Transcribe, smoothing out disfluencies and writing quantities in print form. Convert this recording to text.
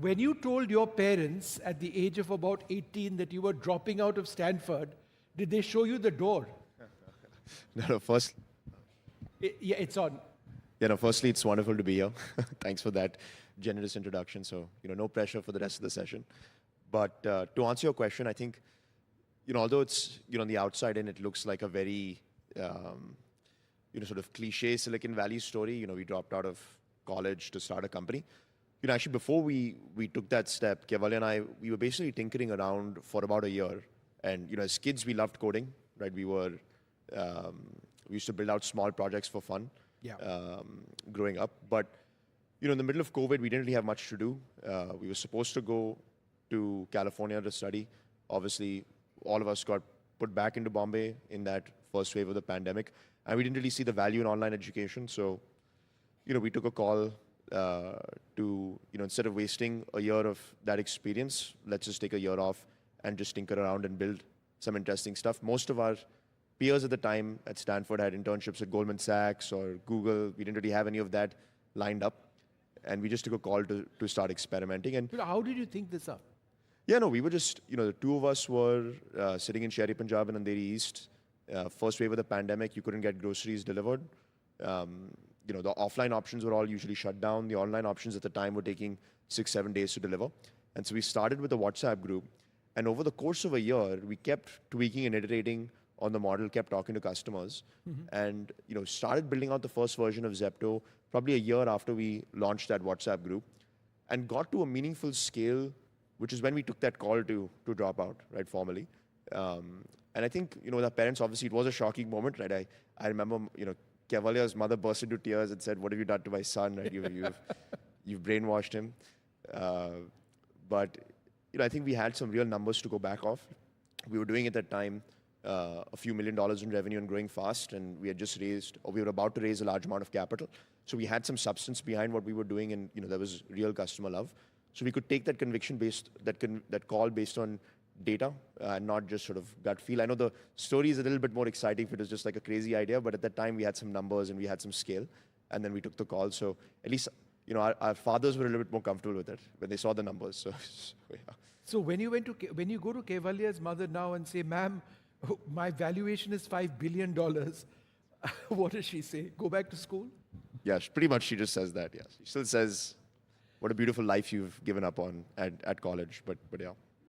When you told your parents at the age of about 18 that you were dropping out of Stanford, did they show you the door? No, first, Yeah, it's on. firstly, it's wonderful to be here. Thanks for that generous introduction. So, no pressure for the rest of the session. But to answer your question, I think, although it's, on the outside in, it looks like a very, sort of cliche Silicon Valley story. We dropped out of college to start a company. Actually, before we took that step, Kaivalya and I, we were basically tinkering around for about a year. And, as kids, we loved coding, right? We used to build out small projects for fun. Yeah. Growing up. But, in the middle of COVID, we didn't really have much to do. We were supposed to go to California to study. Obviously, all of us got put back into Bombay in that first wave of the pandemic. And we didn't really see the value in online education. So, we took a call to, instead of wasting a year of that experience, let's just take a year off and just tinker around and build some interesting stuff. Most of our peers at the time at Stanford had internships at Goldman Sachs or Google. We didn't really have any of that lined up. And we just took a call to start experimenting. And How did you think this up? yeah, no, we were just, the two of us were sitting in Shehri Punjab and Andheri East. First wave of the pandemic, you couldn't get groceries delivered. The offline options were all usually shut down. The online options at the time were taking 6-7 days to deliver. And so we started with a WhatsApp group. And over the course of a year, we kept tweaking and iterating on the model, kept talking to customers, and started building out the first version of Zepto probably a year after we launched that WhatsApp group, and got to a meaningful scale, which is when we took that call to drop out, right, formally. And I think, with our parents, obviously, it was a shocking moment, right? I remember, Kaivalya's mother burst into tears and said, "What have you done to my son? Right? You've brainwashed him." But I think we had some real numbers to go back off. We were doing at that time a few $1 million in revenue and growing fast, and we had just raised, or we were about to raise a large amount of capital. So we had some substance behind what we were doing, and there was real customer love. So we could take that that call based on data and not just sort of gut feel. I know the story is a little bit more exciting if it was just like a crazy idea, but at that time we had some numbers and we had some scale, and then we took the call. So at least our fathers were a little bit more comfortable with it when they saw the numbers. So yeah. So when you go to Kaivalya's mother now and say, "Ma'am, my valuation is $5 billion," what does she say? Go back to school? Yeah, pretty much she just says that, yes. She still says, what a beautiful life you've given up on at college, but yeah.